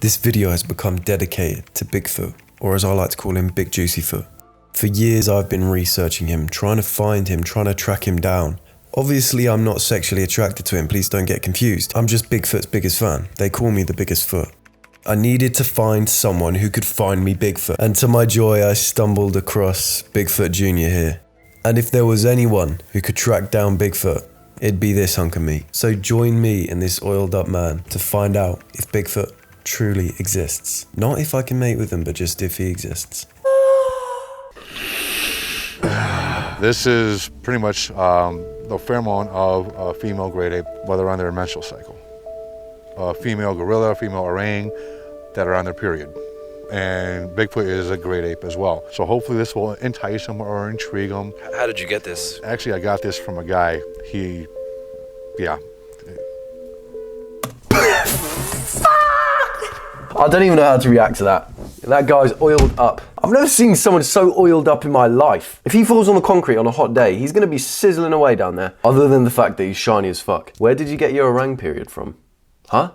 This video has become dedicated to Bigfoot, or as I like to call him, Big Juicy Foot. For years I've been researching him, trying to find him, trying to track him down. Obviously I'm not sexually attracted to him, please don't get confused. I'm just Bigfoot's biggest fan. They call me the biggest foot. I needed to find someone who could find me Bigfoot, and to my joy I stumbled across Bigfoot Jr. here. And if there was anyone who could track down Bigfoot, it'd be this hunk of meat. So join me and this oiled up man to find out if Bigfoot truly exists. Not if I can mate with him, but just if he exists. This is pretty much the pheromone of a female great ape while they're on their menstrual cycle. A female gorilla, female orang that are on their period. And Bigfoot is a great ape as well. So hopefully this will entice them or intrigue them. How did you get this? Actually, I got this from a guy. I don't even know how to react to that. That guy's oiled up. I've never seen someone so oiled up in my life. If he falls on the concrete on a hot day, he's gonna be sizzling away down there. Other than the fact that he's shiny as fuck. Where did you get your orang period from? Huh?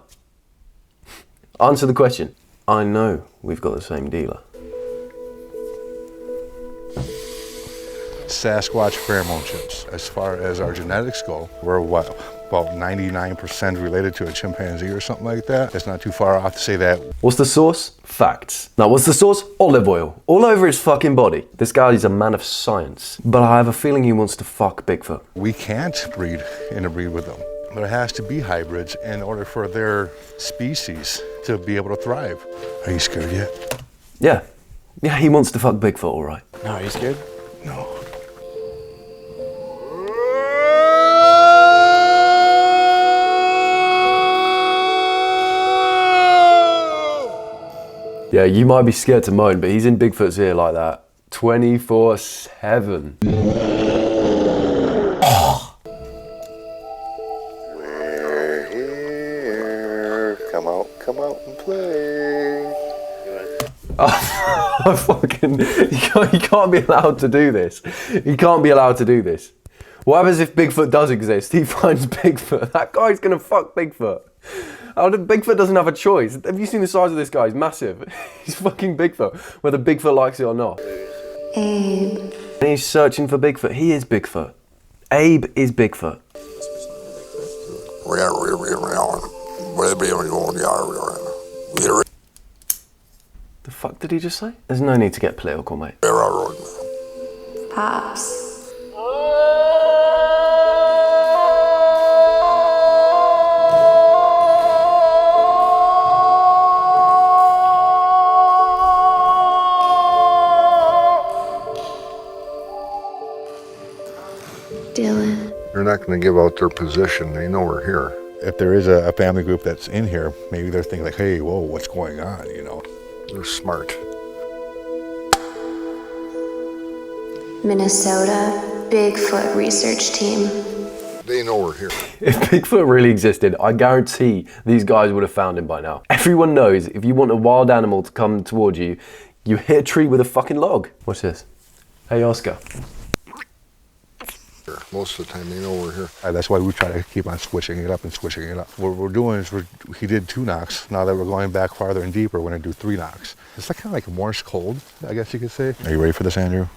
Answer the question. I know we've got the same dealer. Sasquatch pheromone chips. As far as our genetics go, we're what? About 99% related to a chimpanzee or something like that. It's not too far off to say that. What's the source? Facts. Now what's the source? Olive oil. All over his fucking body. This guy is a man of science. But I have a feeling he wants to fuck Bigfoot. We can't interbreed with them. There has to be hybrids in order for their species to be able to thrive. Are you scared yet? Yeah. Yeah, he wants to fuck Bigfoot, all right. No, are you scared? No. Yeah, you might be scared to moan, but he's in Bigfoot's ear like that. 24/7. We're here. Come out and play. Oh, fucking, you can't be allowed to do this. You can't be allowed to do this. What happens if Bigfoot does exist? He finds Bigfoot. That guy's gonna fuck Bigfoot. Bigfoot doesn't have a choice. Have you seen the size of this guy? He's massive. He's fucking Bigfoot, whether Bigfoot likes it or not. Abe. And he's searching for Bigfoot. He is Bigfoot. Abe is Bigfoot. The fuck did he just say? There's no need to get political, mate. Pops. Dylan. They're not going to give out their position. They know we're here. If there is a family group that's in here, maybe they're thinking like, hey, whoa, what's going on, you know? They're smart. Minnesota Bigfoot research team. They know we're here. If Bigfoot really existed, I guarantee these guys would have found him by now. Everyone knows if you want a wild animal to come towards you, you hit a tree with a fucking log. Watch this. Hey, Oscar. Most of the time they know we're here. That's why we try to keep on switching it up and switching it up. What we're doing is he did 2 knocks. Now that we're going back farther and deeper, we're going to do 3 knocks. It's like kind of like Morse code, I guess you could say. Are you ready for this, Andrew?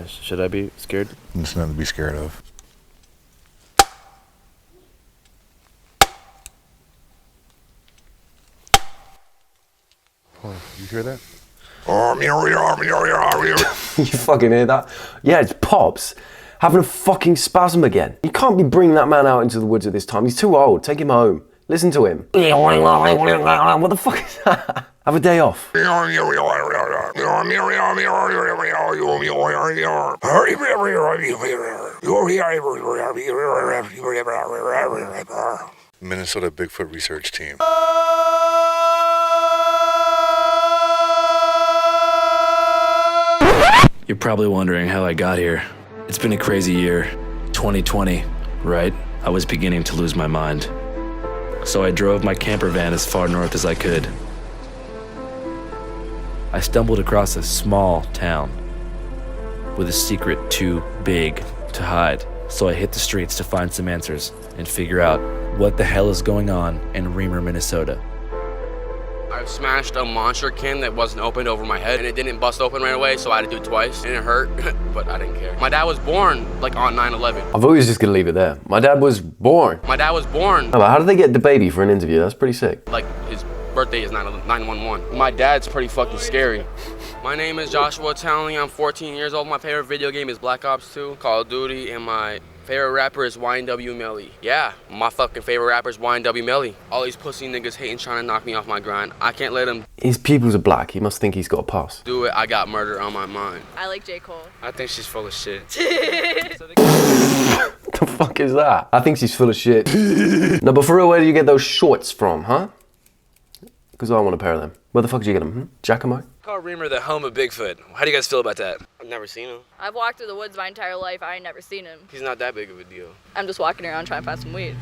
Should I be scared? It's nothing to be scared of. Oh, you hear that? You fucking hear that? Yeah, it's Pops having a fucking spasm again. You can't be bringing that man out into the woods at this time. He's too old. Take him home. Listen to him. What the fuck is that? Have a day off. Minnesota Bigfoot research team. You're probably wondering how I got here. It's been a crazy year. 2020, right? I was beginning to lose my mind. So I drove my camper van as far north as I could. I stumbled across a small town with a secret too big to hide. So I hit the streets to find some answers and figure out what the hell is going on in Reamer, Minnesota. I I've smashed a monster can that wasn't opened over my head, and it didn't bust open right away, so I had to do it twice, and it hurt, but I didn't care. My dad was born like on 9/11. I thought he was just gonna leave it there. My dad was born. My dad was born. Oh, how did they get the baby for an interview? That's pretty sick. Like his birthday is 9/11. My dad's pretty fucking scary. My name is Joshua Townley. I'm 14 years old. My favorite video game is Black Ops 2, Call of Duty, and my favorite rapper is YNW Melly. Yeah, my fucking favorite rapper is YNW Melly. All these pussy niggas hating, trying to knock me off my grind. I can't let them His pupils are black. He must think he's got a pass. do it. I got murder on my mind. I like J. Cole. I think she's full of shit. What the fuck is that? I think she's full of shit. No, but for real, where do you get those shorts from, huh? Because I want a pair of them. Where the fuck did you get them? Giacomo? Call Reamer the home of Bigfoot. How do you guys feel about that? I've never seen him. I've walked through the woods my entire life. I ain't never seen him. He's not that big of a deal. I'm just walking around trying to find some weed.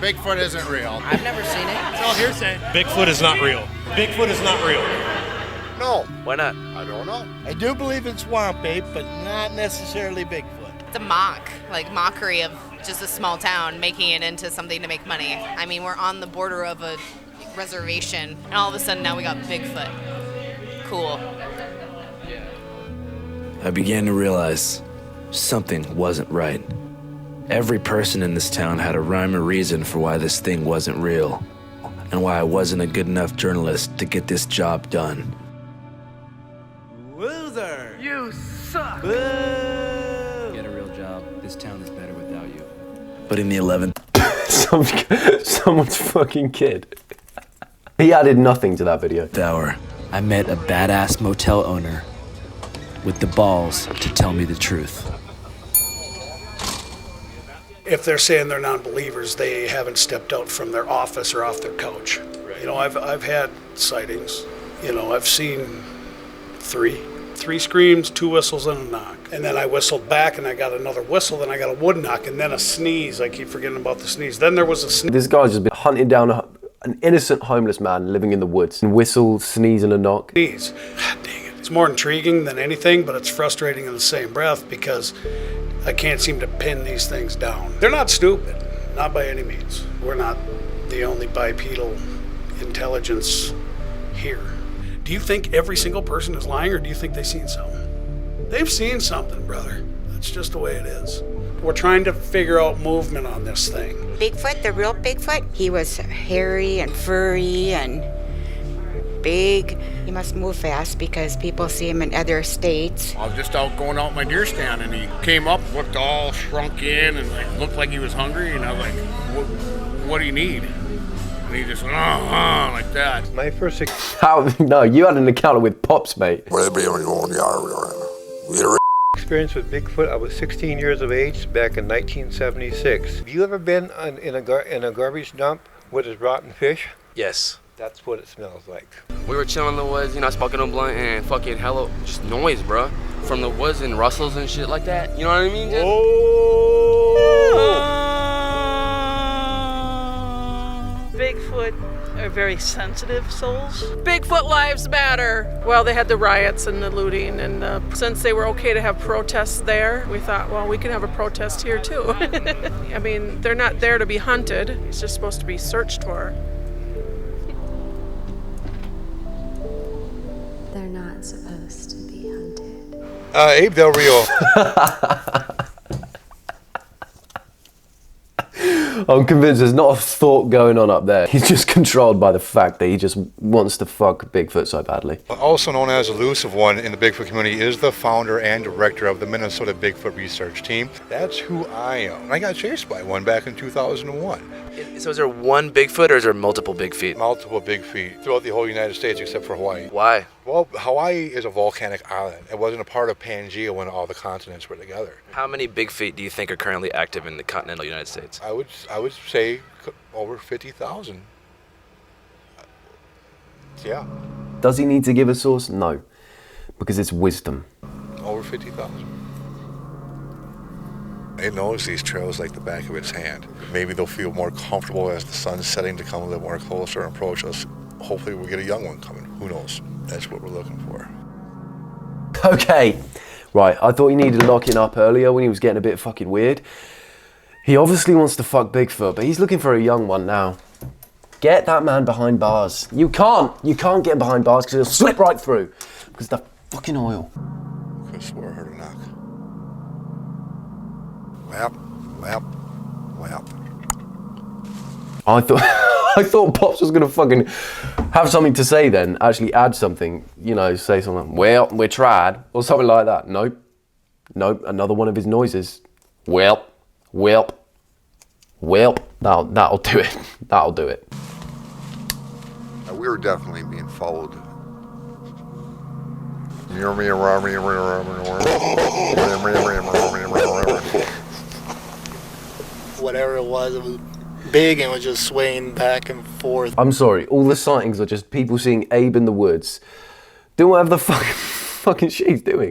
Bigfoot isn't real. I've never seen it. It's all hearsay. Bigfoot is not real. Bigfoot is not real. No. Why not? I don't know. I do believe in swamp ape, but not necessarily Bigfoot. It's a mockery of just a small town making it into something to make money. I mean, we're on the border of a reservation, and all of a sudden now we got Bigfoot. Cool. I began to realize something wasn't right. Every person in this town had a rhyme or reason for why this thing wasn't real, and why I wasn't a good enough journalist to get this job done. Loser! You suck! Boo! Get a real job. This town is better without you. But in the 11th Someone's fucking kid. He added nothing to that video. hour, I met a badass motel owner with the balls to tell me the truth. If they're saying they're non-believers, they haven't stepped out from their office or off their couch. You know, I've had sightings. You know, I've seen three screams, 2 whistles, and a knock. And then I whistled back, and I got another whistle, then I got a wood knock, and then a sneeze. I keep forgetting about the sneeze. Then there was a sneeze. This guy's just been hunting down an innocent homeless man living in the woods. And whistle, sneeze, and a knock. God dang it. It's more intriguing than anything, but it's frustrating in the same breath because I can't seem to pin these things down. They're not stupid, not by any means. We're not the only bipedal intelligence here. Do you think every single person is lying, or do you think they've seen something? They've seen something, brother. That's just the way it is. We're trying to figure out movement on this thing. Bigfoot, the real Bigfoot, he was hairy and furry and big. He must move fast because people see him in other states. I was just out going out my deer stand, and he came up, looked all shrunk in, and looked like he was hungry. And I was like, "What do you need?" And he just went, like that. My first No, you had an encounter with Pops, mate. experience with Bigfoot, I was 16 years of age back in 1976. Have you ever been in a garbage dump with his rotten fish? Yes. That's what it smells like. We were chilling in the woods, you know, smoking a blunt, and fucking hella just noise, bro, from the woods and rustles and shit like that. You know what I mean? Just... Bigfoot are very sensitive souls. Bigfoot lives matter. Well, they had the riots and the looting, and since they were okay to have protests there, we thought, well, we can have a protest here too. I mean, they're not there to be hunted. It's just supposed to be searched for. They're not supposed to be hunted. Abe Del Rio. I'm convinced there's not a thought going on up there. He's just controlled by the fact that he just wants to fuck Bigfoot so badly. Also known as Elusive One in the Bigfoot community, is the founder and director of the Minnesota Bigfoot Research Team. That's who I am. I got chased by one back in 2001. So is there one Bigfoot or is there multiple big feet? Multiple big feet throughout the whole United States except for Hawaii. Why? Well, Hawaii is a volcanic island. It wasn't a part of Pangea when all the continents were together. How many big feet do you think are currently active in the continental United States? I would say over 50,000. Yeah. Does he need to give a source? No, because it's wisdom. Over 50,000. It knows these trails like the back of its hand. Maybe they'll feel more comfortable as the sun's setting to come a little more closer and approach us. Hopefully we'll get a young one coming. Who knows? That's what we're looking for. Okay, right, I thought he needed locking up earlier when he was getting a bit fucking weird. He obviously wants to fuck Bigfoot, but he's looking for a young one now. Get that man behind bars. You can't get him behind bars because he'll slip right through. Because the fucking oil. I swear I heard a knock. Whap, whap, whap. I thought Pops was gonna fucking have something to say then, actually add something, you know, say something, well, we tried, or something like that. Nope. Nope, another one of his noises. Welp, welp, welp. That'll do it. That'll do it. We were definitely being followed. Whatever it was big and was just swaying back and forth. I'm sorry, all the sightings are just people seeing Abe in the woods doing whatever the fucking shit he's doing.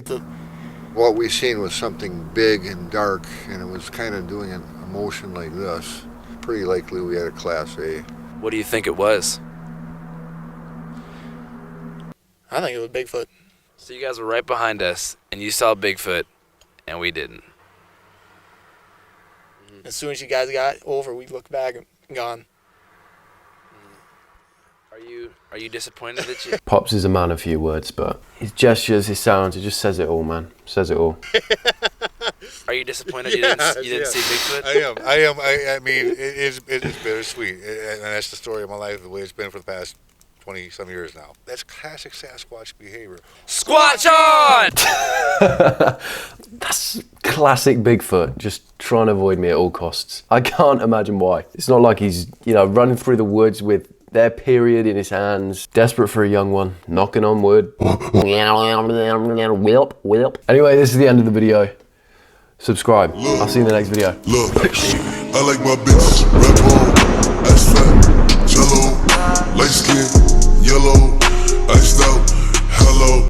What we seen was something big and dark, and it was kind of doing a motion like this. Pretty likely we had a Class A. What do you think it was? I think it was Bigfoot. So you guys were right behind us, and you saw Bigfoot, and we didn't. As soon as you guys got over, we looked back and gone. Are you disappointed that you... Pops is a man of few words, but his gestures, his sounds, it just says it all, man. Says it all. Are you disappointed you didn't see Bigfoot? I am. I mean, it's bittersweet, and that's the story of my life, the way it's been for the past 20-some years now. That's classic Sasquatch behavior. Squatch on! That's classic Bigfoot, just trying to avoid me at all costs. I can't imagine why. It's not like he's, you know, running through the woods with their period in his hands, desperate for a young one, knocking on wood. Anyway, this is the end of the video. Subscribe. I'll see you in the next video. Look, I like my bitch red bone, ass fat, jello, light skin.